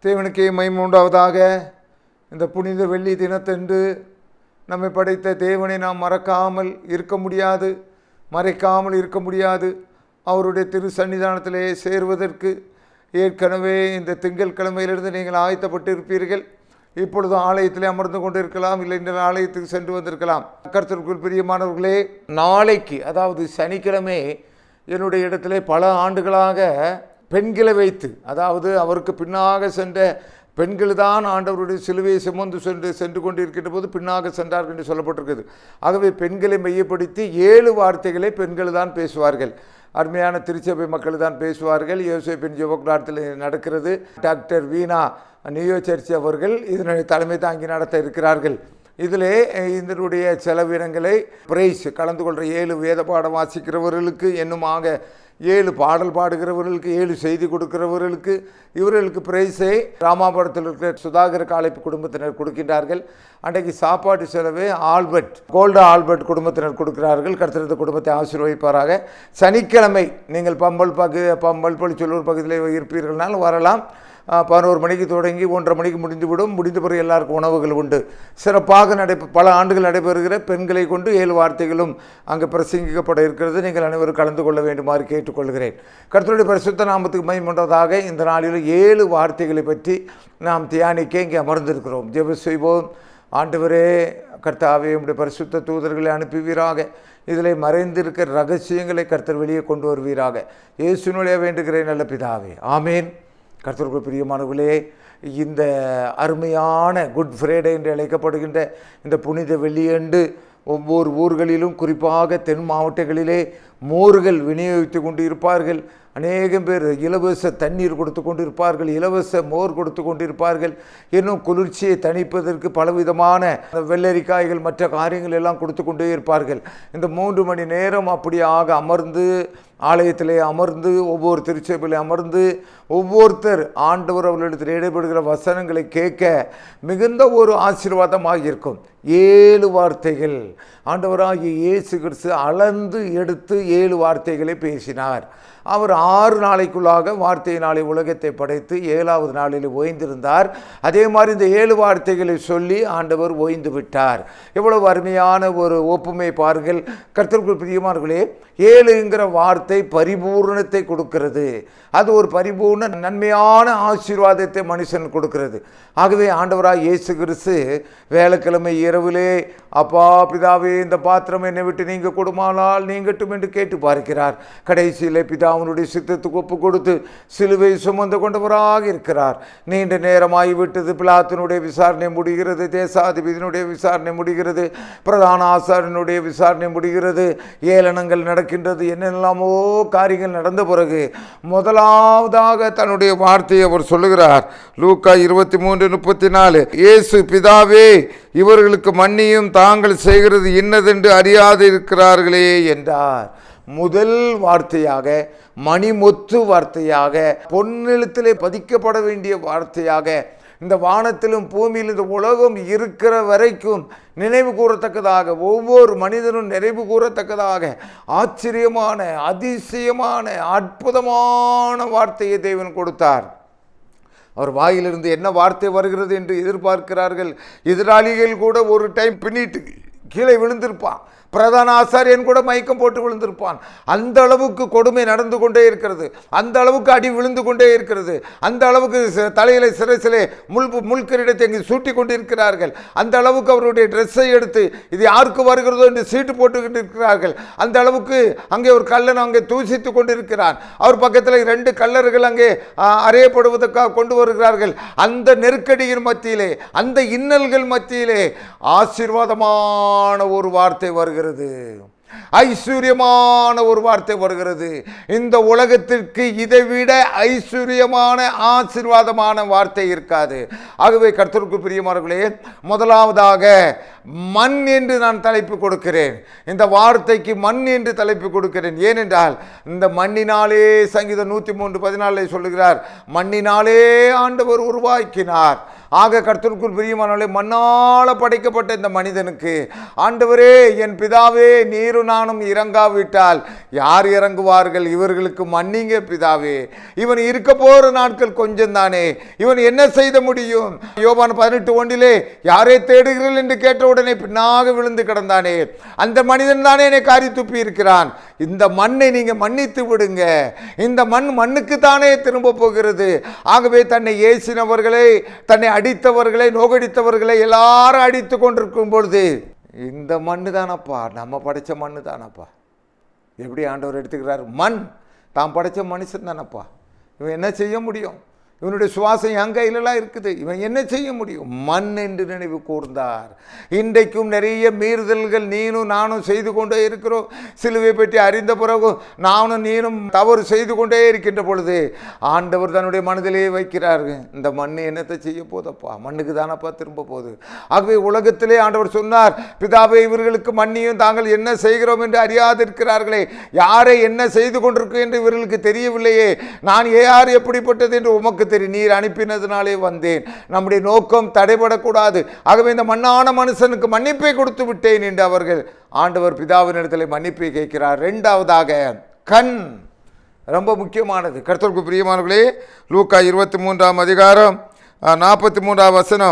தேவனுக்கே மகிமை உண்டாவதாக. இந்த புனித வெள்ளி தினத்தன்று நம்மை படைத்த தேவனை நாம் மறக்காமல் இருக்க முடியாது, மறைக்காமல் இருக்க முடியாது. அவருடைய திரு சன்னிதானத்திலே சேர்வதற்கு ஏற்கனவே இந்த திங்கட்கிழமையிலிருந்து நீங்கள் ஆயத்தப்பட்டு இருப்பீர்கள். இப்பொழுது ஆலயத்திலே அமர்ந்து கொண்டிருக்கலாம், இல்லை இந்த ஆலயத்துக்கு சென்று வந்திருக்கலாம். கர்த்தருக்குள் பிரியமானவர்களே, நாளைக்கு அதாவது சனிக்கிழமை என்னுடைய இடத்திலே பல ஆண்டுகளாக பெண்களை வைத்து, அதாவது அவருக்கு பின்னாக சென்ற பெண்கள் தான் ஆண்டவருடைய சிலுவையை சுமந்து சென்று கொண்டிருக்கின்ற போது பின்னாக சென்றார்கள் என்று சொல்லப்பட்டிருக்குது. ஆகவே பெண்களை மையப்படுத்தி 7 வார்த்தைகளை பெண்கள் தான் பேசுவார்கள். அருமையான திருச்சபை மக்கள் தான் பேசுவார்கள். யோசேப்பின் ஜெபக்கூடத்தில் நடக்கிறது. டாக்டர் வீணா நியோ சர்ச் அவர்கள் இதனுடைய தலைமை தாங்கி நடத்த இருக்கிறார்கள். இதில் இதனுடைய செலவினங்களை பிரைஸ் கலந்து கொள்கிற 7 வேத பாடம் வாசிக்கிறவர்களுக்கு, என்னுமாக 7 பாடல் பாடுகிறவர்களுக்கு, 7 செய்தி கொடுக்கிறவர்களுக்கு, இவர்களுக்கு பிரைஸை ராமாபுரத்தில் இருக்கிற சுதாகர் காலைப்பு குடும்பத்தினர் கொடுக்கின்றார்கள். அன்றைக்கு சாப்பாட்டு செலவை கோல்டு ஆல்பர்ட் குடும்பத்தினர் கொடுக்கிறார்கள். கர்த்தர் குடும்பத்தை ஆசீர்வதிப்பாராக. சனிக்கிழமை நீங்கள் பம்பல் பள்ளிச்சொல்லூர் பகுதியில் இருப்பீர்கள்னால் வரலாம். 11 மணிக்கு தொடங்கி 1:30 மணிக்கு முடிந்துவிடும். முடிந்த பிறகு எல்லாருக்கும் உணவுகள் உண்டு. சிறப்பாக பல ஆண்டுகள் நடைபெறுகிற பெண்களை கொண்டு 7 வார்த்தைகளும் அங்கே பிரசங்கிக்கப்பட இருக்கிறது. நீங்கள் அனைவரும் கலந்து கொள்ள வேண்டுமாறு கேட்டுக்கொள்கிறேன். கர்த்தருடைய பரிசுத்த நாமத்துக்கு மகிமை உண்டாவதாக. இந்த நாளில் 7 வார்த்தைகளை பற்றி நாம் தியானிக்க இங்கே அமர்ந்திருக்கிறோம். ஜெபம் செய்வோம். ஆண்டவரே கர்த்தாவே, உம்முடைய பரிசுத்த தூதர்களை அனுப்புவீராக. இதில் மறைந்திருக்கிற ரகசியங்களை கர்த்தர் வெளியே கொண்டு வருவீராக. இயேசுவினுடைய வேண்டுகிறேன் நல்ல பிதாவே, ஆமேன். கர்த்தருக்கு பிரியமானவர்களே, இந்த அருமையான குட் ஃப்ரைடே என்று அழைக்கப்படுகின்ற இந்த புனித வெள்ளியன்று ஒவ்வொரு ஊர்களிலும், குறிப்பாக தென் மாவட்டங்களிலே மோர்கள் விநியோகித்து கொண்டு இருப்பார்கள். அநேகம் பேர் இலவச தண்ணீர் கொடுத்து கொண்டு இருப்பார்கள், இலவச மோர் கொடுத்து கொண்டு இருப்பார்கள். இன்னும் குளிர்ச்சியை தணிப்பதற்கு பலவிதமான வெள்ளரிக்காய்கள் மற்ற காரியங்கள் எல்லாம் கொடுத்து கொண்டே இருப்பார்கள். இந்த 3 மணி நேரம் அப்படியாக அமர்ந்து, ஆலயத்திலே அமர்ந்து, ஒவ்வொரு திருச்சபையிலே அமர்ந்து, ஒவ்வொருத்தர் ஆண்டவர் அவர்களிடத்தில் இடைபடுகிற வசனங்களை கேட்க மிகுந்த ஒரு ஆசீர்வாதமாக இருக்கும். 7 வார்த்தைகள் ஆண்டவராகிய இயேசு கிறிஸ்து அளந்து எடுத்து 7 வார்த்தைகளை பேசினார். அவர் 6 நாளைக்குள்ளாக வார்த்தையினாலே உலகத்தை படைத்து 7வது நாளில் ஓய்ந்திருந்தார். அதே மாதிரி இந்த 7 வார்த்தைகளை சொல்லி ஆண்டவர் ஓய்ந்து விட்டார். எவ்வளவு அருமையான ஒரு ஒப்புமை பாருங்கள். கர்த்தருக்குள் பிரியமானவர்களே, 7ங்கிற வார்த்தை பரிபூர்ணத்தை கொடுக்கிறது. அது ஒரு பரிபூர்ண நன்மையான ஆசீர்வாதத்தை மனுஷன் கொடுக்கிறது. ஆகவே ஆண்டவராக இயேசு கிறிஸ்து வேலைக்கிழமை இரவிலே, அப்பா பிதாவே, இந்த பாத்திரம் என்னை விட்டு நீங்க கொடுமானால் நீங்கட்டும் என்று கேட்டு பார்க்கிறார். கடைசியிலே பிதாவினுடைய சித்தத்துக்கு ஒப்பு கொடுத்து சிலுவை சுமந்து கொண்டவராக இருக்கிறார். நீண்ட நேரமாகிவிட்டது. பிலாத்தினுடைய விசாரணை முடிகிறது, தேசாதிபதியினுடைய விசாரணை முடிகிறது, பிரதான ஆசாரியனுடைய விசாரணை முடிகிறது, ஏளனங்கள் நடக்கின்றது, என்னெல்லாமோ காரியங்கள் நடந்த பிறகு முதலாவதாக தன்னுடைய வார்த்தையை அவர் சொல்லுகிறார். லூக்கா 23:34, இயேசு, பிதாவே, இவர்களுக்கு மன்னியும், தாங்கள் செய்கிறது இன்னதென்று அறியாது இருக்கிறார்களே என்றார். முதல் வார்த்தையாக, மணிமொத்து வார்த்தையாக, பொன்னெழுத்திலே பதிக்கப்பட வேண்டிய வார்த்தையாக, இந்த வானத்திலும் பூமியில் இந்த உலகம் இருக்கிற வரைக்கும் நினைவு கூறத்தக்கதாக, ஒவ்வொரு மனிதனும் நினைவு கூறத்தக்கதாக ஆச்சரியமான, அதிசயமான, அற்புதமான வார்த்தையை தேவன் கொடுத்தார். அவர் வாயிலிருந்து என்ன வார்த்தை வருகிறது என்று எதிர்பார்க்கிறார்கள். எதிராளிகள் கூட ஒரு டைம் பின்னிட்டு கீழே விழுந்திருப்பான். பிரதான ஆசாரியன் கூட மயக்கம் போட்டு விழுந்திருப்பான். அந்த அளவுக்கு கொடுமை நடந்து கொண்டே இருக்கிறது. அந்த அளவுக்கு அடி விழுந்து கொண்டே இருக்கிறது. அந்த அளவுக்கு தலையிலே சிரசிலே முள்கிரீடத்தை அங்கே சூட்டி கொண்டிருக்கிறார்கள். அந்த அளவுக்கு அவருடைய ட்ரெஸ்ஸை எடுத்து இது யாருக்கு வருகிறதோ என்று சீட்டு போட்டு கொண்டிருக்கிறார்கள். அந்த அளவுக்கு அங்கே ஒரு கல்லன் அங்கே தூசித்து கொண்டிருக்கிறான். அவர் பக்கத்தில் 2 கல்லர்கள் அங்கே அறையப்படுவதற்காக கொண்டு வருகிறார்கள். அந்த நெருக்கடியின் மத்தியிலே, அந்த இன்னல்கள் மத்தியிலே ஆசீர்வாதமான ஒரு வார்த்தை வருகிறது, ஐஸ்வர்யமான ஒரு வார்த்தை வருகிறது. இந்த உலகத்திற்கு இதைவிட ஐஸ்வர்யமான ஆசீர்வாதமான வார்த்தை இருக்காது. ஆகவே கர்த்தருக்கு பிரியமானவர்களே, முதலாவதாக மண் என்று நான் தலைப்பு கொடுக்கிறேன். இந்த வார்த்தைக்கு மண் என்று தலைப்பு கொடுக்கிறேன். ஏனென்றால் இந்த மண்ணினாலே, சங்கீதம் 103:14 சொல்லுகிறார், மண்ணினாலே ஆண்டவர் உருவாக்கினார், ஆக கர்த்தருக்குள் பிரியமானவர்களே, மண்ணால படைக்கப்பட்ட இந்த மனிதனுக்கு ஆண்டவரே, என் பிதாவே, நீரும் நானும் இறங்காவிட்டால் யார் இறங்குவார்கள்? இவர்களுக்கு மன்னிங்க பிதாவே, இவன் இருக்க போற நாட்கள் கொஞ்சம் தானே, இவன் என்ன செய்த முடியும்? யோவான் 18:1 யாரை தேடுகிறீர்கள் என்று கேட்ட உடனே பின்னாக விழுந்து கிடந்தானே, அந்த மனிதன் தானே என்னை காரி துப்பி இருக்கிறான். இந்த மண்ணை நீங்க மன்னித்து விடுங்க, இந்த மண்ணுக்கு தானே திரும்ப போகிறது. ஆகவே தன்னை ஏசினவர்களை, தன்னை அடித்தவர்களை, நோகடித்தவர்களை எல்லாரும் அடித்து கொண்டிருக்கும் பொழுது, இந்த மண்ணு தானப்பா, நம்ம படைச்ச மண்ணு தானப்பா. எப்படி ஆண்டவர் எடுத்துக்கிறார்? மண் தான் படைச்ச மனுஷன் தானப்பா. இவன் என்ன செய்ய முடியும்? இவனுடைய சுவாசம் என் கையிலலாம் இருக்குது, இவன் என்ன செய்ய முடியும்? மண் என்று நினைவு கூர்ந்தார். இன்றைக்கும் நிறைய மீறுதல்கள் நீனும் நானும் செய்து கொண்டே இருக்கிறோம். சிலுவை பற்றி அறிந்த பிறகு நானும் நீனும் தவறு செய்து கொண்டே இருக்கின்ற பொழுது ஆண்டவர் தன்னுடைய மனதிலே வைக்கிறார்கள், இந்த மண் என்னத்தை செய்ய போதப்பா, மண்ணுக்கு தானப்பா திரும்ப போகுது. ஆகவே உலகத்திலே ஆண்டவர் சொன்னார், பிதாவே, இவர்களுக்கு மன்னியும், தாங்கள் என்ன செய்கிறோம் என்று அறியாதிருக்கிறார்களே, யாரை என்ன செய்து கொண்டிருக்கு என்று இவர்களுக்கு தெரியவில்லையே, நான் யார் எப்படிப்பட்டது என்று உமக்கு தெரியும், நீர் அனுப்பினதுனாலே வந்தேன். நம்முடைய நோக்கம் தடைபடக்கூடாது. ஆகவே இந்த மண்ணான மனுஷனுக்கு மன்னிப்பை கொடுத்து விட்டேன் என்று அவர்கள் ஆண்டவர் பிதாவினிடத்தில் மன்னிப்பை கேட்கிறார். இரண்டாவதாக கண் ரொம்ப முக்கியமானது. கர்த்தருக்கு பிரியமானவர்களே, லூக்கா 23:43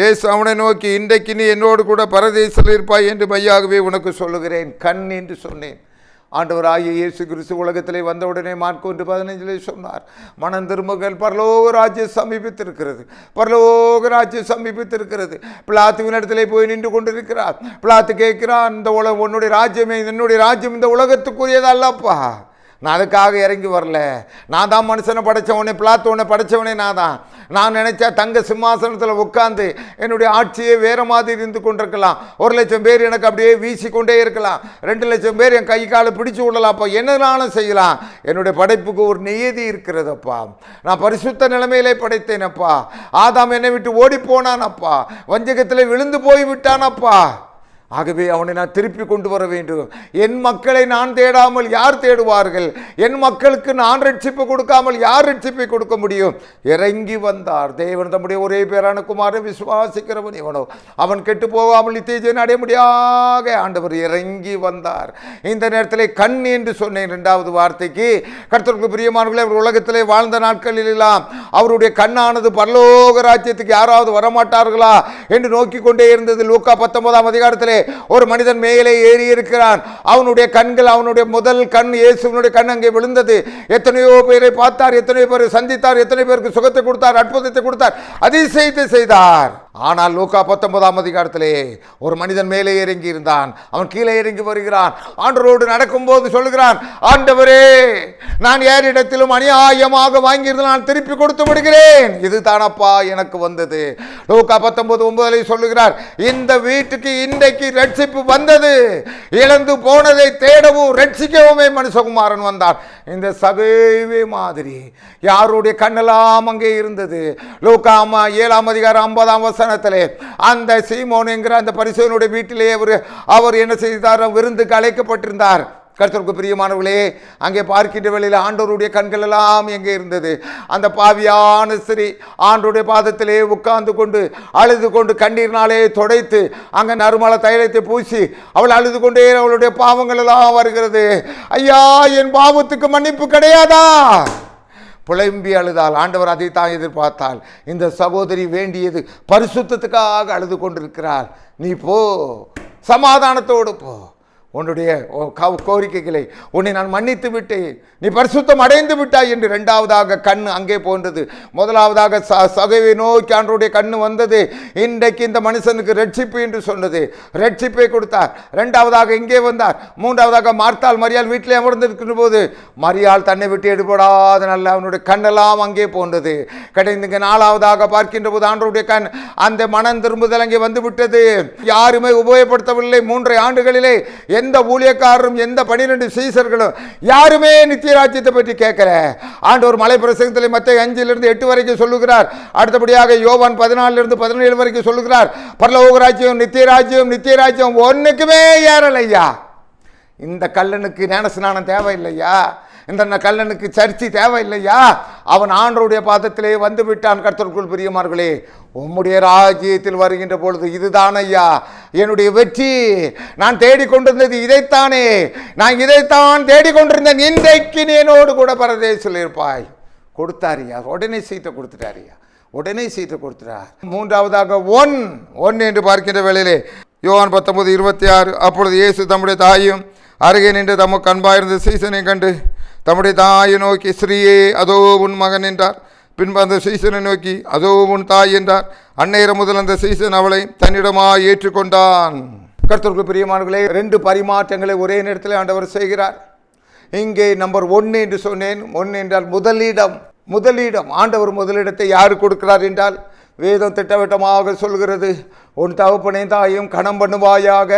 இயேசு அவனை நோக்கி, இன்றைக்கு நீ என்னோடு கூட பரதேசில் இருப்பாய் என்று மையாகவே உனக்கு சொல்லுகிறேன். கண் என்று சொன்னேன். ஆண்டவராகிய இயேசு கிறிஸ்து உலகத்திலே வந்தவுடனே மார்க்கு 1:15 சொன்னார், மனம் திரும்புங்கள், பரலோக ராஜ்யம் சமீபித்திருக்கிறது, பரலோக ராஜ்யம் சமீபித்திருக்கிறது. பிலாத்துவின் இடத்திலே போய் நின்று கொண்டிருக்கிறார். பிலாத்து கேட்கிறான், இந்த உன்னுடைய ராஜ்யமே, என்னுடைய ராஜ்யம் இந்த உலகத்துக்குரியது அல்லப்பா, நான் அதுக்காக இறங்கி வரல, நான் தான் மனுஷனை படைச்சவனே, பிலாத்து உன்னை படைச்சவனே நான் நினைச்சா தங்க சிம்மாசனத்தில் உட்கார்ந்து என்னுடைய ஆட்சியை வேற மாதிரி இருந்து கொண்டிருக்கலாம். 1,00,000 பேர் எனக்கு அப்படியே வீசிக்கொண்டே இருக்கலாம், 2,00,000 பேர் என் கை காலை பிடிச்சு விடலாம்ப்பா, என்னனாலும் செய்யலாம். என்னுடைய படைப்புக்கு ஒரு நியதி இருக்கிறதப்பா. நான் பரிசுத்த நிலைமையிலே படைத்தேனப்பா. ஆதாம் என்னை விட்டு ஓடி போனானப்பா, வஞ்சகத்தில் விழுந்து போய் விட்டானப்பா. ஆகவே அவனை நான் திருப்பி கொண்டு வர வேண்டும். என் மக்களை நான் தேடாமல் யார் தேடுவார்கள்? என் மக்களுக்கு நான் ரட்சிப்பு கொடுக்காமல் யார் ரட்சிப்பை கொடுக்க முடியும்? இறங்கி வந்தார் தேவன். தம்முடைய ஒரே பேரான குமாரனை விசுவாசிக்கிறவன் எவனோ அவன் கெட்டு போகாமல் நித்திய ஜீவனை அடைய முடியாத ஆண்டவர் இறங்கி வந்தார். இந்த நேரத்தில் கண் என்று சொன்னேன். இரண்டாவது வார்த்தைக்கு, கர்த்தருக்கு பிரியமானவர்களே, அவர் உலகத்திலே வாழ்ந்த நாட்களில் எல்லாம் அவருடைய கண்ணானது பரலோக ராஜ்யத்துக்கு யாராவது வரமாட்டார்களா என்று நோக்கி கொண்டே இருந்தது. லூக்கா 19 ஒரு மனிதன் மேலே ஏறி இருக்கிறான். அவனுடைய கண்கள், அவனுடைய முதல் கண் இயேசுவினுடைய கண் அங்கே விழுந்தது. எத்தனையோ பேரை பார்த்தார், எத்தனையோ பேரை சந்தித்தார், எத்தனை பேருக்கு சுகத்தை கொடுத்தார், அற்புதத்தை கொடுத்தார், அதிசயத்தை செய்தார். ஆனால் லூக்கா 19 ஒரு மனிதன் மேலே இறங்கி இருந்தான். அவன் கீழே இறங்கி வருகிறான். ஆண்டவரோடு நடக்கும்போது சொல்லுகிறான், ஆண்டவரே, நான் யாரிடத்திலும் அநியாயமாக வாங்கியிருந்தால் நான் திருப்பி கொடுத்து விடுகிறேன், இது தானப்பா எனக்கு வந்தது. லூக்கா 19:9 சொல்லுகிறார், இந்த வீட்டுக்கு இன்றைக்கு ரட்சிப்பு வந்தது, இழந்து போனதை தேடவும் ரட்சிக்கவுமே மனுஷகுமாரன் வந்தார். இந்த சகைவே மாதிரி யாருடைய கண்ணெல்லாம் அங்கே இருந்தது. லூக்கா 7:50 அந்த சீமோன் என்கிற அந்த பரிசேயனுடைய வீட்டிலே அவர் என்ன செய்தார்? விருந்துக்கு அழைக்கப்பட்டிருந்தார். கர்த்தருக்கு பிரியமானவர்களே, அங்கே பார்க்கின்ற வேளையில் ஆண்டவருடைய கண்கள் எல்லாம் எங்கே இருந்தது? அந்த பாவியான ஸ்திரீ ஆண்டவருடைய பாதத்திலே உட்கார்ந்து கொண்டு அழுது கொண்டு கண்ணீர்னாலே துடைத்து அங்கே நறுமண தைலத்தை பூசி அவள் அழுது கொண்டே அவளுடைய பாவங்கள் எல்லாம் வருகிறது. ஐயா, என் பாவத்துக்கு மன்னிப்பு கிடையாதா? புலம்பி அழுதால். ஆண்டவர் அதை தான் எதிர்பார்த்தால். இந்த சகோதரி வேண்டியது பரிசுத்தத்துக்காக அழுது கொண்டிருக்கிறாள். நீ போ, சமாதானத்தோடு போ, உன்னுடைய கோரிக்கைகளை உன்னை நான் மன்னித்து விட்டேன், நீ பரிசுத்தம் அடைந்து விட்டாய் என்று. இரண்டாவதாக கண் அங்கே போன்றது. முதலாவதாக சகைவை நோக்கி ஆண்டவருடைய கண்ணு வந்தது. இன்றைக்கு இந்த மனுஷனுக்கு ரட்சிப்பு என்று சொன்னது, ரட்சிப்பை கொடுத்தார். இரண்டாவதாக இங்கே வந்தார். மூன்றாவதாக மார்த்தாள் மரியாள் வீட்டிலே அமர்ந்திருக்கின்ற போது மரியாள் தன்னை விட்டு எடுபடாத நல்ல அவனுடைய கண்ணெல்லாம் அங்கே போன்றது. கிடைந்து நாலாவதாக பார்க்கின்ற போது ஆண்டவருடைய கண், அந்த மனம் திரும்புதல் அங்கே வந்து விட்டது. யாருமே உபயோகப்படுத்தவில்லை. 3 ஆண்டுகளிலே எந்த ஊழியக்காரரும் எந்த 12 சீசர்களும் யாருமே நித்திய ராஜ்யத்தை பற்றி கேட்கல. ஆண்டவர் மலை பிரசங்கத்தில் மத்தேயு 5:8 வரைக்கும் சொல்லுகிறார். அடுத்தபடியாக யோவான் 14-17 வரைக்கும் சொல்லுகிறார். பரலோக ராஜ்யம், நித்திய ராஜ்யம், நித்திய ராஜ்யம் ஒன்றுக்குமே ஏறலையா. இந்த கல்லனுக்கு ஞான ஸ்நானம் தேவையில்லையா? இந்த கல்லனுக்கு சர்ச்சை தேவையில்லையா? அவன் ஆண்டவருடைய பாதத்திலே வந்து விட்டான். கர்த்தருக்குள் பிரியமானவர்களே, உம்முடைய ராஜ்யத்தில் வருகின்ற பொழுது இதுதான் ஐயா என்னுடைய வெற்றி. நான் தேடிக்கொண்டிருந்தது இதைத்தானே, நான் இதைத்தான் தேடிக்கொண்டிருந்தேன். இன்றைக்கு நீ என்னோடு கூட பரதேசில் இருப்பாய். கொடுத்தாரியா, உடனே சீட்டை கொடுத்துட்டாரியா, உடனே சீட்டை கொடுத்துட்டார். மூன்றாவதாக ஒன் என்று பார்க்கின்ற வேளையிலே யோவான் 19:26, அப்பொழுது இயேசு தம்முடைய தாயும் அருகே நின்று தமக்கு அன்பாயிருந்த சீசனை கண்டு தம்முடைய தாயை நோக்கி, ஸ்ரீயே அதோ உன் மகன் என்றார். பின்பு அந்த சீசனை நோக்கி, அதோ உன் தாய் என்றார். அந்நேரம் முதல் அந்த சீசன் அவளை தன்னிடமாய் ஏற்றுக்கொண்டான். கர்த்தருக்கு பிரியமானவர்களே, 2 பரிமாற்றங்களை ஒரே நேரத்தில் ஆண்டவர் செய்கிறார். இங்கே நம்பர் 1 என்று சொன்னேன். 1 என்றால் முதலிடம். ஆண்டவர் முதலிடத்தை யாரு கொடுக்கிறார் என்றால், வேதம் திட்டவட்டமாக சொல்கிறது, உன் தகப்பனை தாயும் கணம் பண்ணுவாயாக.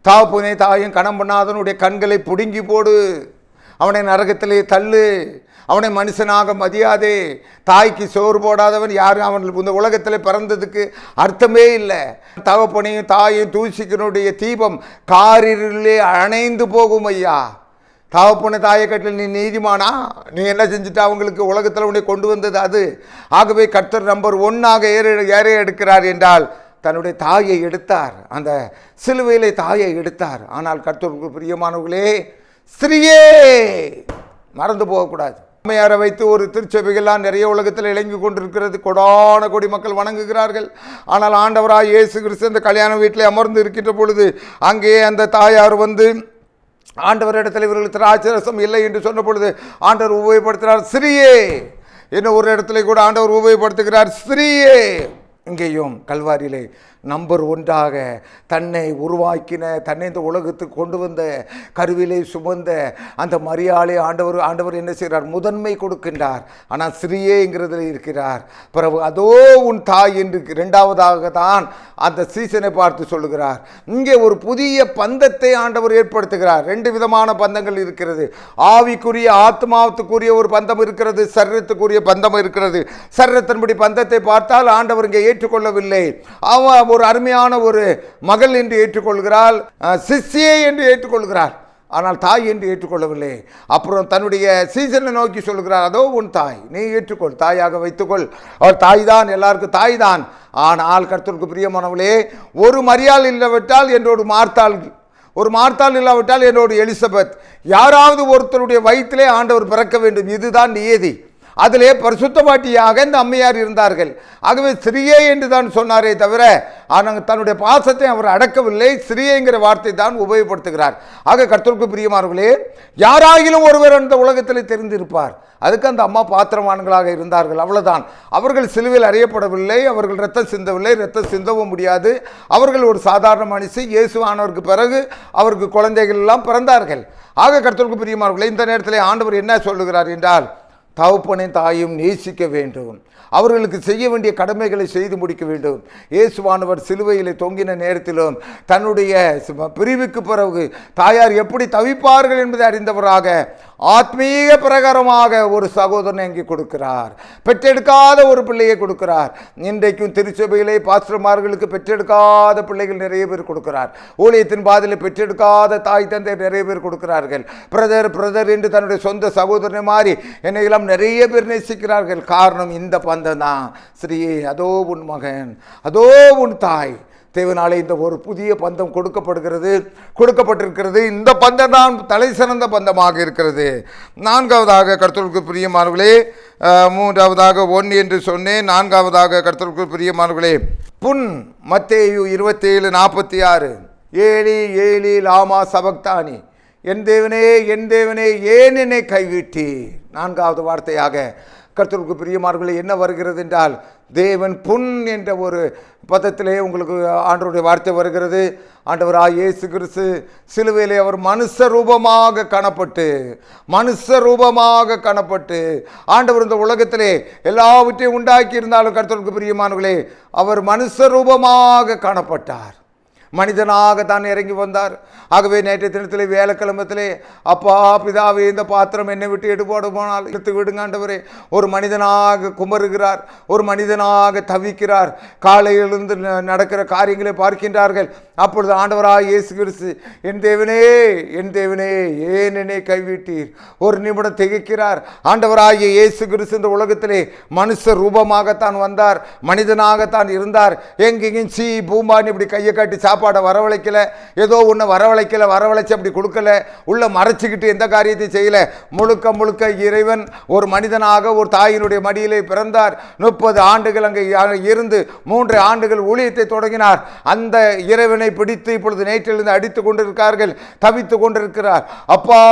தகப்பனை தாயும் கணம் பண்ணாதனுடைய கண்களை பிடுங்கி போடு, அவனை நரகத்திலே தள்ளு, அவனை மனுஷனாக மதியாதே. தாய்க்கு சோறு போடாதவன் யாரும் அவன் இந்த உலகத்தில் பிறந்ததுக்கு அர்த்தமே இல்லை. தகப்பனையும் தாயும் தூசிக்கனுடைய தீபம் காரிலே அணைந்து போகும் ஐயா. தகப்பனை தாயை கட்டில் நீ நீதிமானா? நீ என்ன செஞ்சுட்டு அவங்களுக்கு உலகத்தில் உன்னை கொண்டு வந்தது அது. ஆகவே கர்த்தர் நம்பர் 1ஆக ஏற எடுக்கிறார் என்றால் தன்னுடைய தாயை எடுத்தார். அந்த சிலுவையிலே தாயை எடுத்தார். ஆனால் கர்த்தருக்கு பிரியமானவர்களே, ஸ்திரீயே மறந்து போகக்கூடாது. அம்மையாரை வைத்து ஒரு திருச்சபைகள்லாம் நிறைய உலகத்தில் இறங்கி கொண்டிருக்கிறது. கொடான கோடி மக்கள் வணங்குகிறார்கள். ஆனால் ஆண்டவராய் இயேசு கிறிஸ்து அந்த கல்யாண வீட்டில் அமர்ந்து இருக்கின்ற பொழுது அங்கே அந்த தாயார் வந்து ஆண்டவரிடத்தில் இவர்களுக்கு திராட்சரசம் இல்லை என்று சொன்ன பொழுது ஆண்டவர் உபயோகப்படுத்தினார், ஸ்திரீயே. இன்னும் ஒரு இடத்துல கூட ஆண்டவர் உபயோகப்படுத்துகிறார், ஸ்திரீயே. இங்கேயும் கல்வாரியிலே நம்பர் 1ஆக தன்னை உருவாக்கின, தன்னை இந்த உலகத்துக்கு கொண்டு வந்த, கருவிலே சுமந்த அந்த மரியாளை ஆண்டவர் என்ன செய்கிறார்? முதன்மை கொடுக்கின்றார். ஆனால் ஸ்திரீயேங்கிறதுல இருக்கிறார். பிறகு அதோ உன் தாய் என்று 2ஆவதாக தான் அந்த சீசனை பார்த்து சொல்லுகிறார். இங்கே ஒரு புதிய பந்தத்தை ஆண்டவர் ஏற்படுத்துகிறார். 2 விதமான பந்தங்கள் இருக்கிறது. ஆவிக்குரிய ஆத்மாவுக்குரிய ஒரு பந்தம் இருக்கிறது, சரீரத்துக்குரிய பந்தம் இருக்கிறது. சரீரத்தின்படி பந்தத்தை பார்த்தால் ஆண்டவர் இங்கே ஏற்றுக்கொள்ளவில்லை. அவன் ஒரு அருமையான ஒரு மகள் என்று ஏற்றுக்கொள்கிறாள், சிஷ்யை என்று ஏற்றுக்கொள்கிறார். ஆனால் தாய் என்று ஏற்றுக்கொள்ளவில்லை. அப்புறம் தன்னுடைய சீசனை நோக்கி சொல்கிறார், அதோ உன் தாய், நீ ஏற்றுக்கொள், தாயாக வைத்துக்கொள். அவள் தாய் தான், எல்லாருக்கும் தாய் தான். ஆனால் கர்த்தருக்கு பிரியமானவளே, ஒரு மரியாள் இல்லாவிட்டால் என்னோடு மார்த்தாள், ஒரு மார்த்தாள் இல்லாவிட்டால் என்னோடு எலிசபெத், யாராவது ஒருத்தருடைய வயிற்றிலே ஆண்டவர் பிறக்க வேண்டும். இதுதான் நியதி. அதிலே பரிசுத்தவாட்டியாக இந்த அம்மையார் இருந்தார்கள். ஆகவே ஸ்திரீயே என்று தான் சொன்னாரே தவிர ஆனால் தன்னுடைய பாசத்தை அவர் அடக்கவில்லை. ஸ்திரீங்கிற வார்த்தை தான் உபயோகப்படுத்துகிறார். ஆக கர்த்தருக்கு பிரியமானவர்களே, யாராகிலும் ஒருவர் அந்த உலகத்தில் தெரிந்திருப்பார். அதுக்கு அந்த அம்மா பாத்திரவான்களாக இருந்தார்கள், அவ்வளவுதான். அவர்கள் சிலுவையில் அறியப்படவில்லை, அவர்கள் ரத்தம் சிந்தவில்லை, ரத்தம் சிந்தவும் முடியாது. அவர்கள் ஒரு சாதாரண மனுஷன். இயேசுவானவருக்கு பிறகு அவருக்கு குழந்தைகள் எல்லாம் பிறந்தார்கள். ஆக கர்த்தருக்கு பிரியமானவர்களே, இந்த நேரத்தில் ஆண்டவர் என்ன சொல்லுகிறார் என்றால், தகப்பனை தாயும் நேசிக்க வேண்டும், அவர்களுக்கு செய்ய வேண்டிய கடமைகளை செய்து முடிக்க வேண்டும். இயேசுவானவர் சிலுவையில் தொங்கின நேரத்திலும் தன்னுடைய பிரிவுக்கு பிறகு தாயார் எப்படி தவிப்பார்கள் என்பதை அறிந்தவராக ஆத்மீக பிரகாரமாக ஒரு சகோதரனை அங்கே கொடுக்கிறார். பெற்றெடுக்காத ஒரு பிள்ளையை கொடுக்கிறார். இன்றைக்கும் திருச்சபையிலே பாஸ்டர்மார்களுக்கு பெற்றெடுக்காத பிள்ளைகள் நிறைய பேர் கொடுக்கிறார். ஊழியத்தின் பாதையில் பெற்றெடுக்காத தாய் தந்தை நிறைய பேர் கொடுக்கிறார்கள். பிரதர் என்று தன்னுடைய சொந்த சகோதரனை மாறி என்னையெல்லாம் நிறைய பேர் நேசிக்கிறார்கள். காரணம் இந்த பந்தம் தான். ஸ்ரீயே, அதோ உன் மகன், அதோ உன் தாய். தேவனாலே இந்த ஒரு புதிய பந்தம் கொடுக்கப்பட்டிருக்கிறது. இந்த பந்தம் தான் தலை சிறந்த பந்தமாக இருக்கிறது. 4ஆவதாக கர்த்தருக்கு பிரியமானவர்களே, 3ஆவதாக 1 என்று சொன்னேன். 4ஆவதாக கர்த்தருக்கு பிரியமானவர்களே, புன். மத்தேயு 27:46, ஏலி ஏலி லாமா சபக்தானி, என் தேவனே ஏன் என்னை கைவிட்டி. 4ஆவது வார்த்தையாக கர்த்தருக்கு பிரியமானவர்களே என்ன வருகிறது என்றால், தேவன் புன் என்ற ஒரு பதத்திலே உங்களுக்கு ஆண்டவருடைய வார்த்தை வருகிறது. ஆண்டவராய் இயேசு கிறிஸ்து சிலுவையிலே அவர் மனுஷ ரூபமாக காணப்பட்டு ஆண்டவர் இந்த உலகத்திலே எல்லாவற்றையும் உண்டாக்கி இருந்தாலும் கர்த்தருக்கு பிரியமானவர்களே அவர் மனுஷ ரூபமாக காணப்பட்டார். மனிதனாக தான் இறங்கி வந்தார். ஆகவே நேற்றைய தினத்திலே வேலைக்கிழமத்திலே, அப்பா பிதாவே, இந்த பாத்திரம் என்னை விட்டு எடுபோடு போனால் எடுத்து விடுங்க ஆண்டவரே. ஒரு மனிதனாக குமருகிறார், ஒரு மனிதனாக தவிக்கிறார். காலையிலிருந்து நடக்கிற காரியங்களை பார்க்கின்றார்கள். அப்பொழுது ஆண்டவராய் இயேசு கிறிஸ்து, என் தேவனே என் தேவனே ஏன் என்னை கைவிட்டீர்? ஒரு நிமிடம் திகைக்கிறார். ஆண்டவராகிய இயேசு கிறிஸ்து இந்த உலகத்திலே மனுஷ ரூபமாகத்தான் வந்தார், மனிதனாகத்தான் இருந்தார். எங்கெங்கும் பூம்பான்னு இப்படி கையை காட்டி சாப்பாடை வரவழைக்கல, ஏதோ ஒன்று வரவழைச்சு அப்படி கொடுக்கல, உள்ள மறைச்சிக்கிட்டு எந்த காரியத்தை செய்யல. முழுக்க முழுக்க இறைவன் ஒரு மனிதனாக ஒரு தாயினுடைய மடியிலே பிறந்தார். 30 ஆண்டுகள் அங்கே இருந்து 3 ஆண்டுகள் ஊழியத்தை தொடங்கினார். அந்த இறைவனை பிடித்து இப்பொழுது நேற்றிலிருந்து அடித்து கொண்டிருக்கார்கள், தவித்து கொண்டிருக்கிறார். அப்பா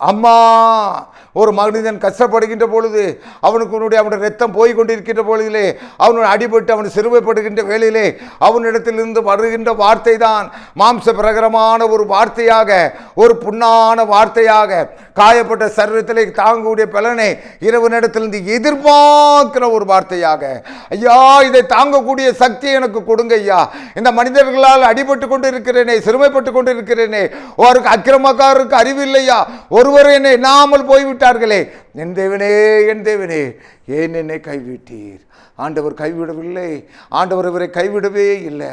அம்மா, ஒரு மனிதன் கஷ்டப்படுகின்ற பொழுது, அவனுடைய ரத்தம் போய் கொண்டிருக்கின்ற பொழுதிலே, அவனுடைய அடிபட்டு அவன் சிறுமைப்படுகின்ற வேளையிலே அவனிடத்திலிருந்து வருகின்ற வார்த்தை தான் மாம்ச பிரகரமான ஒரு வார்த்தையாக, ஒரு புண்ணான வார்த்தையாக, காயப்பட்ட சரீரத்திலே தாங்கக்கூடிய பலனை இறைவனிடத்திலிருந்து எதிர்பார்க்கிற ஒரு வார்த்தையாக, ஐயா இதை தாங்கக்கூடிய சக்தி எனக்கு கொடுங்க ஐயா, இந்த மனிதர்களால் அடிபட்டு கொண்டு இருக்கிறேனே, சிறுமைப்பட்டு கொண்டு இருக்கிறேனே, அவருக்கு அக்கிரமக்காரருக்கு அறிவில்லையா, ஒருவர் என்னை எண்ணாமல் போய்விட்டார்களே, என் தேவனே என் தேவனே ஏன் என்னை கைவிட்டீர்? ஆண்டவர் கைவிடவில்லை, ஆண்டவர் இவரை கைவிடவே இல்லை.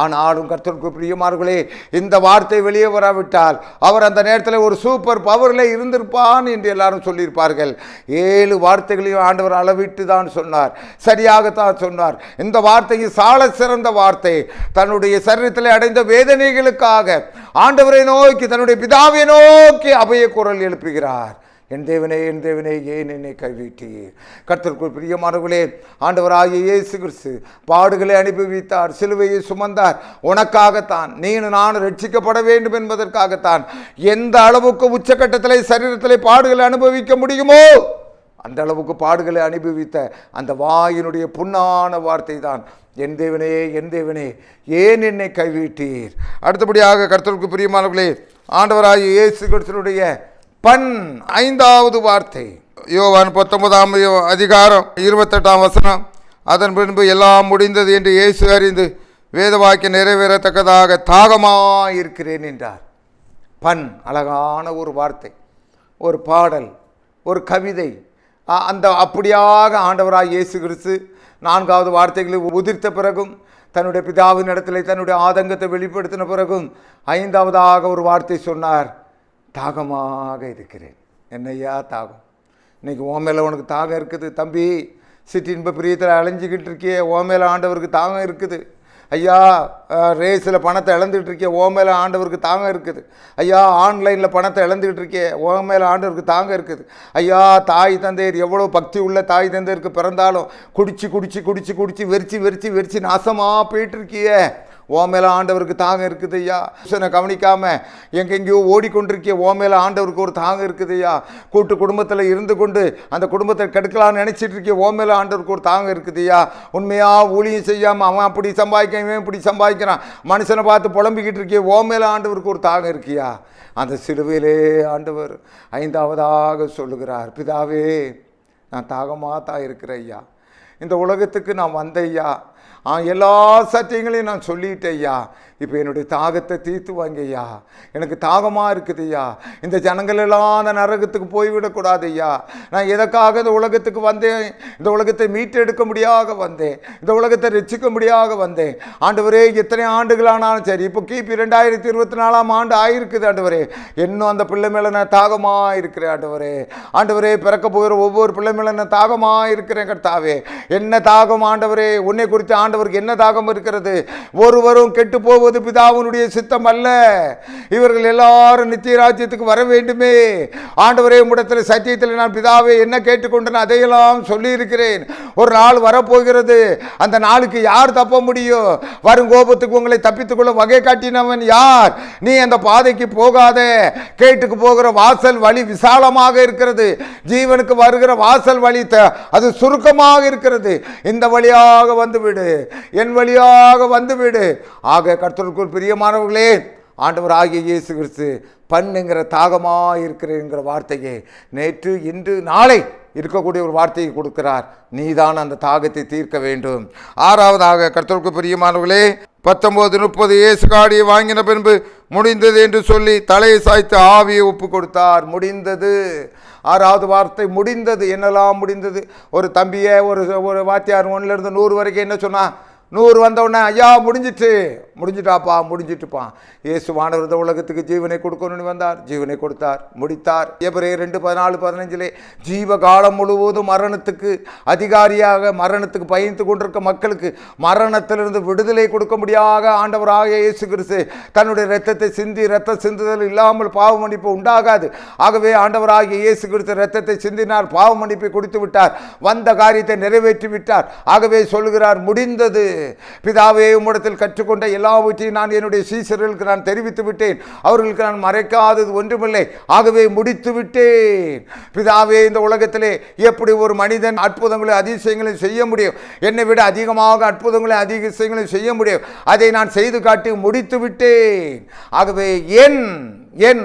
ஆனாலும் கர்த்தருக்கு பிரியமானவர்களே, இந்த வார்த்தை வெளியே வராவிட்டால் அவர் அந்த நேரத்தில் ஒரு சூப்பர் பவரில் இருந்திருப்பான் என்று எல்லாரும் சொல்லியிருப்பார்கள். 7 வார்த்தைகளையும் ஆண்டவர் அளவிட்டு தான் சொன்னார், சரியாகத்தான் சொன்னார். இந்த வார்த்தைக்கு சால சிறந்த வார்த்தை. தன்னுடைய சரீரத்தில் அடைந்த வேதனைகளுக்காக ஆண்டவரை நோக்கி, தன்னுடைய பிதாவை நோக்கி அபய குரல் எழுப்புகிறார். என் தேவனே என் தேவனே ஏன் என்னை கைவிட்டீர்? கர்த்தருக்குள் பிரியமானவர்களே, ஆண்டவராகிய இயேசு கிறிஸ்து பாடுகளை அனுபவித்தார், சிலுவையை சுமந்தார். உனக்காகத்தான், நீனும் நானும் ரட்சிக்கப்பட வேண்டும் என்பதற்காகத்தான். எந்த அளவுக்கு உச்சக்கட்டத்தில் சரீரத்தில் பாடுகளை அனுபவிக்க முடியுமோ அந்த அளவுக்கு பாடுகளை அனுபவித்த அந்த வாயினுடைய புண்ணான வார்த்தை தான் என் தேவனே என் தேவனே ஏன் என்னை கைவிட்டீர். அடுத்தபடியாக கர்த்தருக்கு பிரியமானவர்களே, ஆண்டவராகிய இயேசு கிறிஸ்துவுடைய 5வது வார்த்தை, யோவான் 19ஆம் அதிகாரம் 28ஆம் வசனம். அதன் பின்பு எல்லாம் முடிந்தது என்று இயேசு அறிந்து வேதவாக்கியம் நிறைவேறத்தக்கதாக தாகமாயிருக்கிறேன் என்றார். அழகான ஒரு வார்த்தை, ஒரு பாடல், ஒரு கவிதை. அந்த அப்படியாக ஆண்டவராய் இயேசு கிறிஸ்து 4வது வார்த்தைகளை உதிர்த்த பிறகும், தன்னுடைய பிதாவின் இடத்துல தன்னுடைய ஆதங்கத்தை வெளிப்படுத்தின பிறகும் 5வதாக ஒரு வார்த்தை சொன்னார், தாகமாக இருக்கிறேன். என்னையா தாகம்? இன்னைக்கு ஓ மேலே உனக்கு தாகம் இருக்குது தம்பி. சிற்றின்ப பிரியத்தில் அலைஞ்சிக்கிட்டு இருக்கியே, ஓ மேலே ஆண்டவருக்கு தாகம் இருக்குது. ஐயா ரேஸில் பணத்தை இழந்துக்கிட்டு இருக்கிய, ஓ மேலே ஆண்டவருக்கு தாகம் இருக்குது. ஐயா ஆன்லைனில் பணத்தை இழந்துக்கிட்டு இருக்கிய, ஓ மேலே ஆண்டவருக்கு தாகம் இருக்குது. ஐயா தாய் தந்தையர் எவ்வளோ பக்தி உள்ள தாய் தந்தையருக்கு பிறந்தாலும் குடிச்சு குடிச்சு குடிச்சு குடிச்சு வெறிச்சு வெறிச்சு வெறிச்சு நாசமாக போயிட்டு இருக்கிய, ஓ மேலே ஆண்டவருக்கு தாகம் இருக்குது ஐயா. புருஷனை கவனிக்காமல் எங்கெங்கேயோ ஓடிக்கொண்டிருக்கிய, ஓ மேலே ஆண்டவருக்கு ஒரு தாகம் இருக்குது ஐயா. கூட்டு குடும்பத்தில் இருந்து கொண்டு அந்த குடும்பத்தை கெடுக்கலான்னு நினச்சிட்டு இருக்கிய, ஓ மேலே ஆண்டவருக்கு ஒரு தாகம் இருக்குது ஐயா. உண்மையாக ஊழியம் செய்யாமல் அவன் அப்படி சம்பாதிக்க, இவன் இப்படி சம்பாதிக்கிறான், மனுஷனை பார்த்து புலம்பிக்கிட்டு இருக்கிய, ஓ மேலே ஆண்டவருக்கு ஒரு தாகம் இருக்கியா. அந்த சிலுவையிலே ஆண்டவர் 5வதாக சொல்லுகிறார், பிதாவே நான் தாகமாக தான் இருக்கிறேன் ஐயா, இந்த உலகத்துக்கு நான் வந்த ஐயா, எல்லா சத்தியங்களையும் நான் சொல்லிட்டேன் ஐயா, இப்போ என்னுடைய தாகத்தை தீர்த்து வாங்க ஐயா, எனக்கு தாகமாக இருக்குது ஐயா, இந்த ஜனங்கள் எல்லாம் அந்த நரகத்துக்கு போய்விடக்கூடாது ஐயா. நான் எதற்காக இந்த உலகத்துக்கு வந்தேன்? இந்த உலகத்தை மீட்டெடுக்க முடியாத வந்தேன், இந்த உலகத்தை ரட்சிக்க முடியாத வந்தேன். ஆண்டவரே எத்தனை ஆண்டுகளானாலும் சரி, இப்போ கிபி 2024ஆம் ஆண்டு ஆயிருக்குது ஆண்டவரே, இன்னும் அந்த பிள்ளை மேலே நான் தாகமாக இருக்கிறேன் ஆண்டவரே. ஆண்டவரே பிறக்க போகிற ஒவ்வொரு பிள்ளை மேலே நான் தாகமாக இருக்கிறேன் கர்த்தாவே. என்ன தாகம் ஆண்டவரே? உன்னை குறித்து ஆண்டவருக்கு என்ன தாகம் இருக்கிறது? ஒருவரும் கெட்டு போவது பிதாவினுடைய சித்தம் அல்ல, இவர்கள் எல்லாரும் நித்திய ராஜ்யத்துக்கு வர வேண்டுமே. ஆண்டவரே உம்மிடத்தில் சத்தியத்தில் நான் பிதாவே என்ன கேட்டுக்கொண்டேன் அதையெல்லாம் சொல்லி இருக்கிறேன். ஒரு நாள் வரப்போகிறது, அந்த நாளுக்கு யார் தப்ப முடியும்? வரும் கோபத்துக்கு உங்களை தப்பித்துக்கொள்ள வகை காட்டினவன் யார்? நீ அந்த பாதைக்கு போகாத, கேட்டுக்கு போகிற வாசல் வழி விசாலமாக இருக்கிறது, ஜீவனுக்கு வருகிற வாசல் வழி அது சுருக்கமாக இருக்கிறது, இந்த வழியாக வந்துவிடு, என் வழியாக வந்துவிடு. ஆக கர்த்தருக்குள் பிரியமானவர்களே, ஆண்டவர் ஆகிய இயேசு கிறிஸ்து பண்ணுங்கிற தாகமாக இருக்கிறேங்கிற வார்த்தையை நேற்று இன்று நாளை இருக்கக்கூடிய ஒரு வார்த்தையை கொடுக்கிறார். நீதான் அந்த தாகத்தை தீர்க்க வேண்டும். 6வதாக கர்த்தருக்கு பிரியமானவர்களே, 19:30 இயேசு காடியை வாங்கின பின்பு முடிந்தது என்று சொல்லி தலையை சாய்த்து ஆவியை ஒப்பு கொடுத்தார். முடிந்தது. 6வது வார்த்தை முடிந்தது. என்னெல்லாம் முடிந்தது? ஒரு தம்பியை ஒரு வாத்தியார் 1லேருந்து 100 வரைக்கும் என்ன சொன்னா? 100 வந்தவுடனே ஐயா முடிஞ்சிட்டு முடிஞ்சிட்டாப்பா, முடிஞ்சிட்டுப்பான். இயேசுவானவர் இந்த உலகத்துக்கு ஜீவனை கொடுக்கணும்னு வந்தார், ஜீவனை கொடுத்தார், முடித்தார். எபிரேயர் 2:14-15 ஜீவகாலம் முழுவதும் மரணத்துக்கு அதிகாரியாக, மரணத்துக்கு பயந்து கொண்டிருக்க மக்களுக்கு மரணத்திலிருந்து விடுதலை கொடுக்க முடியாத ஆண்டவராக இயேசு கிறிஸ்து தன்னுடைய இரத்தத்தை சிந்தி, இரத்த சிந்துதல் இல்லாமல் பாவ மன்னிப்பு உண்டாகாது. ஆகவே ஆண்டவராகிய இயேசு கிறிஸ்து இரத்தத்தை சிந்தினார், பாவ மன்னிப்பை கொடுத்து விட்டார், வந்த காரியத்தை நிறைவேற்றி விட்டார். ஆகவே சொல்லுகிறார், முடிந்தது. பிதாவே, உம்மிடத்தில் கற்றுக்கொண்ட எல்லாவற்றையும் நான் என்னுடைய சீசர்களுக்கு நான் தெரிவித்து விட்டேன், அவர்களுக்கு நான் மறைக்காதது ஒன்றுமில்லை, ஆகவே முடித்து விட்டேன். பிதாவே, இந்த உலகத்திலே எப்படி ஒரு மனிதன் அற்புதங்களை அதிசயங்களை செய்ய முடியும்? என்னை விட அதிகமாக அற்புதங்களை அதிசயங்களை செய்ய முடியும். அதை நான் செய்து காட்டி முடித்து விட்டேன். ஆகவே என்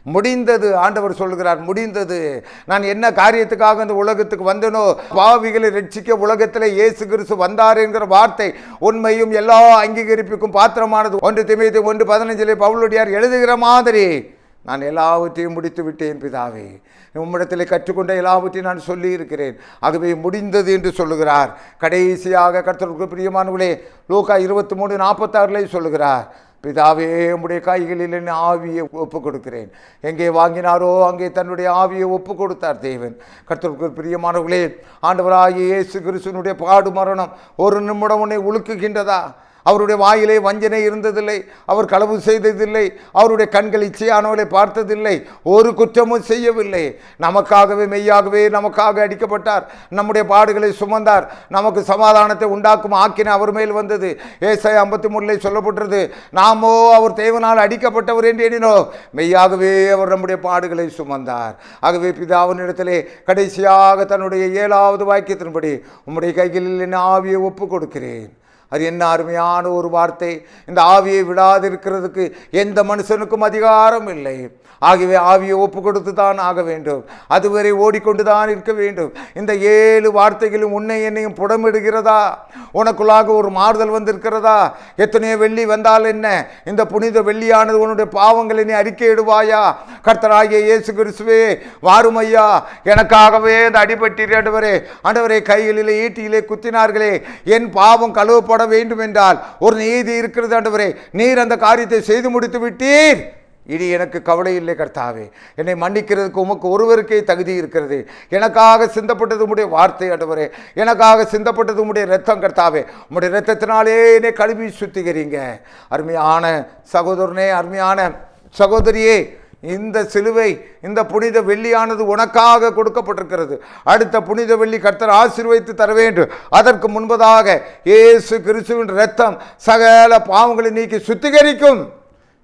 முடிந்தது. ஆண்டவர் சொல்கிறார், முடிந்தது. நான் என்ன காரியத்துக்காக இந்த உலகத்துக்கு வந்தனோ, பாவிகளை ரட்சிக்க உலகத்தில் இயேசு கிறிஸ்து வந்தார் என்கிற வார்த்தை உண்மையும் எல்லா அங்கீகரிப்புக்கும் பாத்திரமானது. 1 தீமோத்தேயு 1:15 பவுலடியார் எழுதுகிற மாதிரி நான் எல்லாவற்றையும் முடித்து விட்டேன் பிதாவே, உம்மிடத்தில் கற்றுக்கொண்ட எல்லாவற்றையும் நான் சொல்லி இருக்கிறேன், ஆகவே முடிந்தது என்று சொல்லுகிறார். கடைசியாக கர்த்தருக்கு பிரியமானவர்களே, லூக்கா 23:46 சொல்லுகிறார், பிதாவே, உம்முடைய கைகளில் என் ஆவியை ஒப்பு கொடுக்கிறேன். எங்கே வாங்கினாரோ அங்கே தன்னுடைய ஆவியை ஒப்பு கொடுத்தார் தேவன். கர்த்தருக்கு பிரியமானவர்களே, ஆண்டவராகிய இயேசு கிறிஸ்துவினுடைய பாடு மரணம் ஒரு நிமிடம் உன்னை உலுக்குகின்றதா? அவருடைய வாயிலே வஞ்சனை இருந்ததில்லை, அவர் களவு செய்ததில்லை, அவருடைய கண்கள் இச்சையானவளை பார்த்ததில்லை, ஒரு குற்றமும் செய்யவில்லை. நமக்காகவே மெய்யாகவே நமக்காக அடிக்கப்பட்டார், நம்முடைய பாடுகளை சுமந்தார், நமக்கு சமாதானத்தை உண்டாக்கும் ஆக்கின அவர் மேல் வந்தது. ஏசாயா 53 சொல்லப்பட்டது, நாமோ அவர் தேவனால் அடிக்கப்பட்டவர் என்று எண்ணினோ, மெய்யாகவே அவர் நம்முடைய பாடுகளை சுமந்தார். ஆகவே பிதாவினிடத்திலே கடைசியாக தன்னுடைய 7வது வாக்கியத்தின்படி உம்முடைய கைகளில் என் ஆவியை ஒப்பு கொடுக்கிறேன். அது என்ன அருமையான ஒரு வார்த்தை! இந்த ஆவியை விடாதிருக்கிறதுக்கு எந்த மனுஷனுக்கும் அதிகாரம் இல்லை. ஆகவே ஆவியை ஒப்பு கொடுத்து தான் ஆக வேண்டும், அதுவரை ஓடிக்கொண்டு தான் இருக்க வேண்டும். இந்த 7 வார்த்தைகளும் உன்னை என்னையும் புடமிடுகிறதா? உனக்குள்ளாக ஒரு மாறுதல் வந்திருக்கிறதா? எத்தனையோ வெள்ளி வந்தால் என்ன, இந்த புனித வெள்ளியானது உன்னுடைய பாவங்களை நீ அறிக்கையிடுவாயா? கர்த்தராகிய இயேசு கிறிஸ்துவே, வாரும் ஐயா, எனக்காகவே இந்த அடிபட்டீர் ஆண்டவரே, ஆண்டவரே, கைகளிலே ஈட்டியிலே குத்தினார்களே, என் பாவம் கழுவப்பட வேண்டும் என்றால் ஒரு நீதி இருக்கிறது ஆண்டவரே, நீர் அந்த காரியத்தை செய்து முடித்து விட்டீர், இனி எனக்கு கவலை இல்லை கர்த்தாவே, என்னை மன்னிக்கிறதுக்கு உமக்கு ஒருவருக்கே தகுதி இருக்கிறது. எனக்காக சிந்தப்பட்டது உம்முடைய வார்த்தை ஆண்டவரே, எனக்காக சிந்தப்பட்டது உம்முடைய இரத்தம் கர்த்தாவே, உம்முடைய இரத்தத்தினாலே என்னை கழுவி சுத்திகரிங்க. அருமையான சகோதரனே, அருமையான சகோதரியே, இந்த சிலுவை, இந்த புனித வெள்ளியானது உனக்காக கொடுக்கப்பட்டிருக்கிறது. அடுத்த புனித வெள்ளி கர்த்தர் ஆசீர்வதித்து தர வேண்டும். அதற்கு முன்பதாக இயேசு கிறிஸ்துவின் இரத்தம் சகல பாவங்களை நீக்கி சுத்திகரிக்கும்.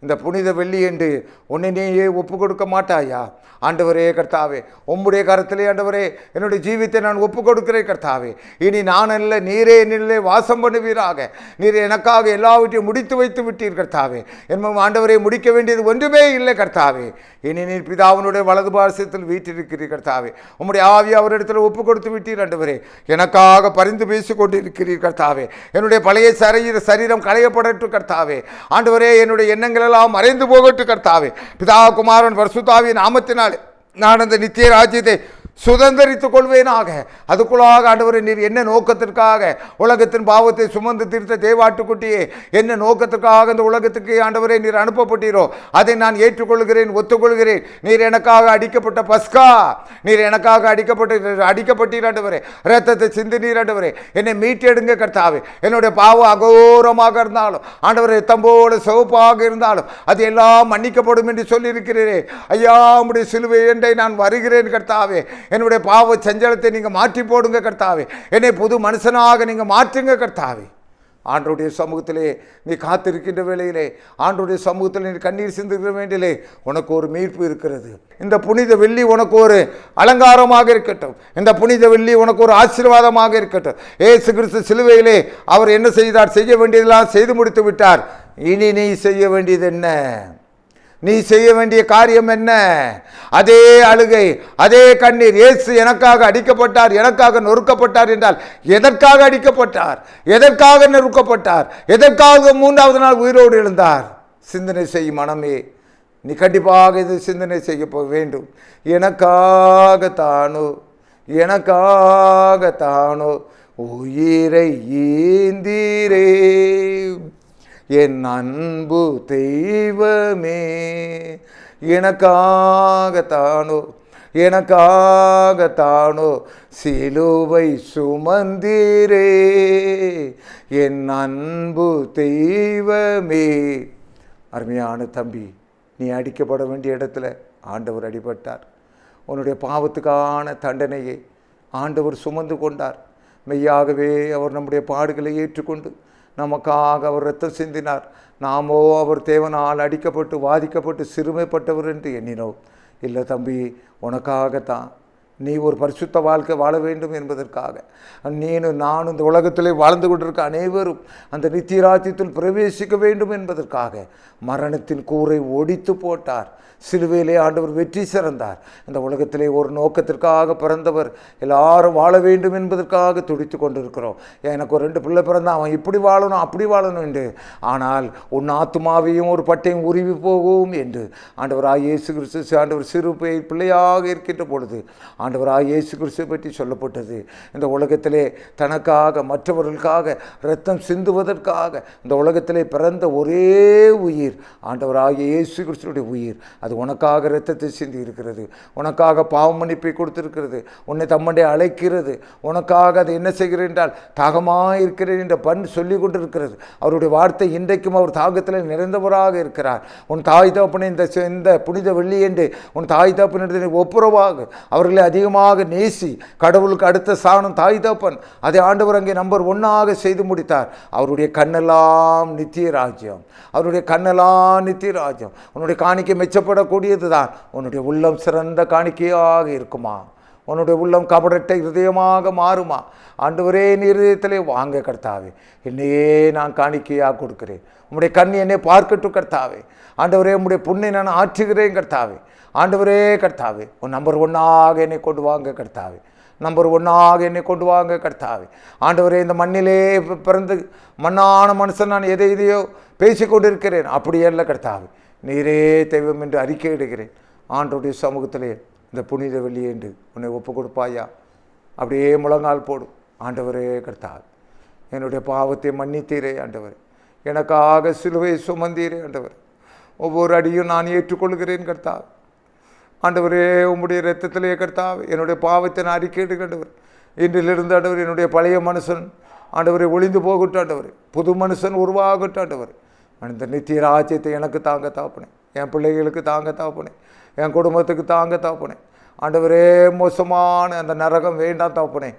இந்த புனித வெள்ளி என்று உன்னை நீயே ஒப்பு கொடுக்க மாட்டாயா? ஆண்டவரே கர்த்தாவே, உம்முடைய கரத்திலே ஆண்டவரே என்னுடைய ஜீவித்தை நான் ஒப்பு கொடுக்கிறேன் கர்த்தாவே. இனி நான் அல்ல, நீரே என்னிலே வாசம் பண்ணுவீராக. நீர் எனக்காக எல்லாவற்றையும் முடித்து வைத்து விட்டீர் கர்த்தாவே. என்பதும் ஆண்டவரை முடிக்க வேண்டியது ஒன்றுமே இல்லை கர்த்தாவே. இனி நீர் பிதாவினுடைய வலது பாரசத்தில் வீற்றிருக்கிறீர் கர்த்தாவே. உம்முடைய ஆவி அவரிடத்தில் ஒப்பு கொடுத்து விட்டீர் ஆண்டவரே. எனக்காக பரிந்து பேசிக் கொண்டிருக்கிறீர் கர்த்தாவே. என்னுடைய பழைய சரீரம் களையப்படட்டும் கர்த்தாவே. ஆண்டவரே, என்னுடைய எண்ணங்கள் எல்லாம் மறைந்து போகட்டும் கர்த்தாவே. பிதா, குமாரன், பரிசுத்தாவியின் நாமத்தினால் நான் அந்த நித்திய ராஜ்யத்தை சுதந்திரித்துக் கொள்வேனாக. அதுக்குள்ளாக ஆண்டவரே, நீர் என்ன நோக்கத்திற்காக உலகத்தின் பாவத்தை சுமந்து தீர்த்த தேவாட்டுக்குட்டியே, என்ன நோக்கத்திற்காக இந்த உலகத்துக்கு ஆண்டவரே நீர் அனுப்பப்பட்டீரோ அதை நான் ஏற்றுக்கொள்கிறேன், ஒத்துக்கொள்கிறேன். நீர் எனக்காக அடிக்கப்பட்ட பஸ்கா, நீர் எனக்காக அடிக்கப்பட்டீர் ஆண்டவரே, இரத்தத்தை சிந்தினீர் ஆண்டவரே. என்னை மீட்டெடுங்க கர்த்தாவே. என்னுடைய பாவம் அகோரமாக இருந்தாலும் ஆண்டவரே, ரத்தம்போடு சிவப்பாக இருந்தாலும் அது எல்லாம் மன்னிக்கப்படும் என்று சொல்லியிருக்கிறீரே ஐயா. உம்முடைய சிலுவை என்றை நான் வருகிறேன் கர்த்தாவே. என்னுடைய பாவ சஞ்சலத்தை நீங்க மாற்றி போடுங்க கர்த்தாவே. என்னை புது மனுஷனாக நீங்க மாற்றுங்க கர்த்தாவே. ஆண்டவருடைய சமூகத்திலே நீ காத்திருக்கின்ற வேளையிலே, ஆண்டவருடைய சமூகத்தில் நீ கண்ணீர் சிந்துகிற வேண்டியிலே உனக்கு ஒரு மீட்பு இருக்கிறது. இந்த புனித வெள்ளி உனக்கு ஒரு அலங்காரமாக இருக்கட்டும். இந்த புனித வெள்ளி உனக்கு ஒரு ஆசீர்வாதமாக இருக்கட்டும். இயேசு கிறிஸ்து சிலுவையிலே அவர் என்ன செய்தார்? செய்ய வேண்டியதெல்லாம் செய்து முடித்து விட்டார். இனி நீ செய்ய வேண்டியது என்ன? நீ செய்ய வேண்டிய காரியம் என்ன? அதே அழுகை, அதே கண்ணீர். இயேசு எனக்காக அடிக்கப்பட்டார், எனக்காக நொறுக்கப்பட்டார் என்றால் எதற்காக அடிக்கப்பட்டார்? எதற்காக நொறுக்கப்பட்டார்? எதற்காக 3வது நாள் உயிரோடு எழுந்தார்? சிந்தனை செய்யும் மனமே, நீ கண்டிப்பாக இது சிந்தனை செய்ய வேண்டும். எனக்காகத்தானோ உயிரை ஈந்தீரே, என் அன்பு தெய்வமே, எனக்காகத்தானோ எனக்காகத்தானோ சிலுவை சுமந்தீரே, என் அன்பு தெய்வமே. அருமையான தம்பி, நீ அடிக்கப்பட வேண்டிய இடத்துல ஆண்டவர் அடிபட்டார். உன்னுடைய பாவத்துக்கான தண்டனையை ஆண்டவர் சுமந்து கொண்டார். மெய்யாகவே அவர் நம்முடைய பாடுகளை ஏற்றுக்கொண்டு நமக்காக அவர் இரத்தம் சிந்தினார். நாமோ அவர் தேவனால் அடிக்கப்பட்டு வாதிக்கப்பட்டு சிறுமைப்பட்டவர் என்று எண்ணினோம். இல்லை தம்பி, உனக்காகத்தான். நீ ஒரு பரிசுத்த வாழ்க்கை வாழ வேண்டும் என்பதற்காக, நானும் இந்த உலகத்திலே வாழ்ந்து கொண்டிருக்க அனைவரும் அந்த நித்திய ராஜ்யத்தில் பிரவேசிக்க வேண்டும் என்பதற்காக மரணத்தின் கூரை ஒடித்து போட்டார். சிலுவையிலே ஆண்டவர் வெற்றி சிறந்தார். இந்த உலகத்திலே ஒரு நோக்கத்திற்காக பிறந்தவர். எல்லாரும் வாழ வேண்டும் என்பதற்காக துடித்து கொண்டிருக்கிறோம். எனக்கு ஒரு 2 பிள்ளை பிறந்தான், அவன் இப்படி வாழணும் அப்படி வாழணும் என்று. ஆனால் உன் ஆத்துமாவையும் ஒரு பட்டையும் உருவி போகும் என்று ஆண்டவராய் இயேசு கிறிஸ்து ஆண்டவர் சிறு பிள்ளையாக இருக்கின்ற பொழுது ஆண்டவராய் இயேசு கிறிஸ்துவை பற்றி சொல்லப்பட்டது. இந்த உலகத்திலே தனக்காக மற்றவர்களுக்காக இரத்தம் சிந்துவதற்காக இந்த உலகத்திலே பிறந்த ஒரே உயிர் ஆண்டவராய் இயேசு கிறிஸ்துவுடைய உயிர். அது உனக்காக இரத்தத்தை சிந்தி இருக்கிறது, உனக்காக பாவ மன்னிப்பை கொடுத்திருக்கிறது, உன்னை தம்மண்டை அழைக்கிறது. உனக்காக அது என்ன செய்கிறேன் என்றால் தாகமாக இருக்கிறேன் என்ற பண் சொல்லி கொண்டிருக்கிறது. அவருடைய வார்த்தை இன்றைக்கும் அவர் தாகத்தில் நிறைந்தவராக இருக்கிறார். உன் தாய் தகப்பனை இந்த புனித வெள்ளி என்று உன் தாய் தகப்பனை ஒப்புரவாக அவர்களை அதிகமாக நேசி. கடவுளுக்கு அடுத்த ஸ்தானம் தாய் தகப்பன். அதை ஆண்டவர் அங்கே நம்பர் 1 செய்து முடித்தார். அவருடைய கண்ணெல்லாம் நித்திய ராஜ்யம், அவருடைய கண்ணெல்லாம் நித்திய ராஜ்யம். உன்னுடைய காணிக்கை மெச்சப்படக்கூடியது தான். உன்னுடைய உள்ளம் சிறந்த காணிக்கையாக இருக்குமா? உன்னுடைய உள்ளம் கபடட்ட இருதயமாக மாறுமா? ஆண்டவரே, நீ இருதயத்திலே வாங்க கர்த்தாவே, என்னையே நான் காணிக்கையாக கொடுக்கிறேன். உம்முடைய கண் என்னை பார்க்கட்டும் கர்த்தாவே. ஆண்டவரே, உம்முடைய புண்ணை நான் ஆற்றுகிறேன் கர்த்தாவே. ஆண்டவரே கர்த்தாவே, உன் நம்பர் 1 என்னை கொண்டு வாங்க கர்த்தாவே. நம்பர் 1 என்னை கொண்டு வாங்க கர்த்தாவே. ஆண்டவரே, இந்த மண்ணிலே பிறந்து மண்ணான மனுஷன் நான் எதையோ பேசிக்கொண்டிருக்கிறேன். அப்படியல்ல கர்த்தாவே, நீரே தெய்வம் என்று அறிக்கையிடுகிறேன். ஆண்டவருடைய சமூகத்திலே இந்த புனித வெள்ளி என்று உன்னை ஒப்பு கொடுப்பாயா? அப்படியே முழங்கால் போடும். ஆண்டவரே கர்த்தாவே, என்னுடைய பாவத்தை மன்னித்தீரே ஆண்டவர், எனக்காக சிலுவை சுமந்தீரே ஆண்டவர். ஒவ்வொரு அடியும் நான் ஏற்றுக்கொள்கிறேன் கர்த்தாவே. ஆண்டவரே, உம்முடைய இரத்தத்திலே கர்த்தாவே என்னுடைய பாவத்தை நான் அறிக்கையிடுகின்றவர். இன்றிலிருந்து ஆண்டவர் என்னுடைய பழைய மனுஷன் ஆண்டவரை ஒளிந்து போகட்டும் ஆண்டவர், புது மனுஷன் உருவாகட்டும் ஆண்டவர். அந்த நித்திய ராஜ்யத்தை எனக்கு தாங்க தாப்பனே, என் பிள்ளைகளுக்கு தாங்க தாப்பனே, என் குடும்பத்துக்கு தாங்க தாப்பனே. ஆண்டவரே, மோசமான அந்த நரகம் வேண்டாம் தாப்பனே.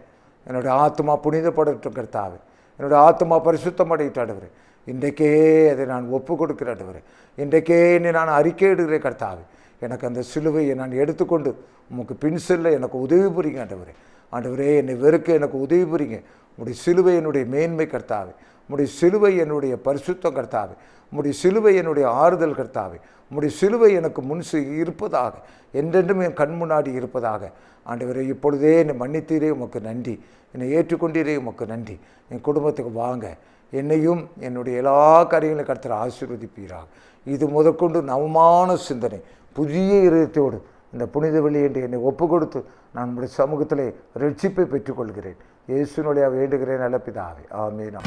என்னுடைய ஆத்மா புனிதப்படட்டும் கர்த்தாவே, என்னுடைய ஆத்மா பரிசுத்தம் அடையிட்டு ஆண்டவர். இன்றைக்கே அதை நான் ஒப்பு கொடுக்கிறேன் ஆண்டவர். இன்றைக்கே என்னை நான் அறிக்கையிடுகிறேன் கர்த்தாவே. எனக்கு அந்த சிலுவையை நான் எடுத்துக்கொண்டு உமக்கு பின் செல்ல எனக்கு உதவி புரிங்க ஆண்டவரே. ஆண்டவரே, என்னை வெறுக்க எனக்கு உதவி புரிங்க. உம்முடைய சிலுவை என்னுடைய மேன்மை கர்த்தாவே, உம்முடைய சிலுவை என்னுடைய பரிசுத்தம் கர்த்தாவே, உம்முடைய சிலுவை என்னுடைய ஆறுதல் கர்த்தாவே, உம்முடைய சிலுவை எனக்கு முன் இருப்பதாக, என்றென்றும் என் கண் முன்னாடி இருப்பதாக. ஆண்டவரே, இப்பொழுதே என்னை மன்னித்தீரே உமக்கு நன்றி, என்னை ஏற்றுக்கொண்டீரே உமக்கு நன்றி. என் குடும்பத்துக்கு வாங்க, என்னையும் என்னுடைய எல்லா காரியங்களையும் கர்த்தர் ஆசீர்வதிப்பீராக. இது முதற்கொண்டு நவமான சிந்தனை, புதிய இதயத்தோடு இந்த புனித வெள்ளி என்று என்னை ஒப்பு கொடுத்து நான் உங்களுடைய சமூகத்திலே ரட்சிப்பை பெற்றுக்கொள்கிறேன். இயேசுவின் வழியாக வேண்டுகிறேன் நல்ல பிதாவே, ஆமென்.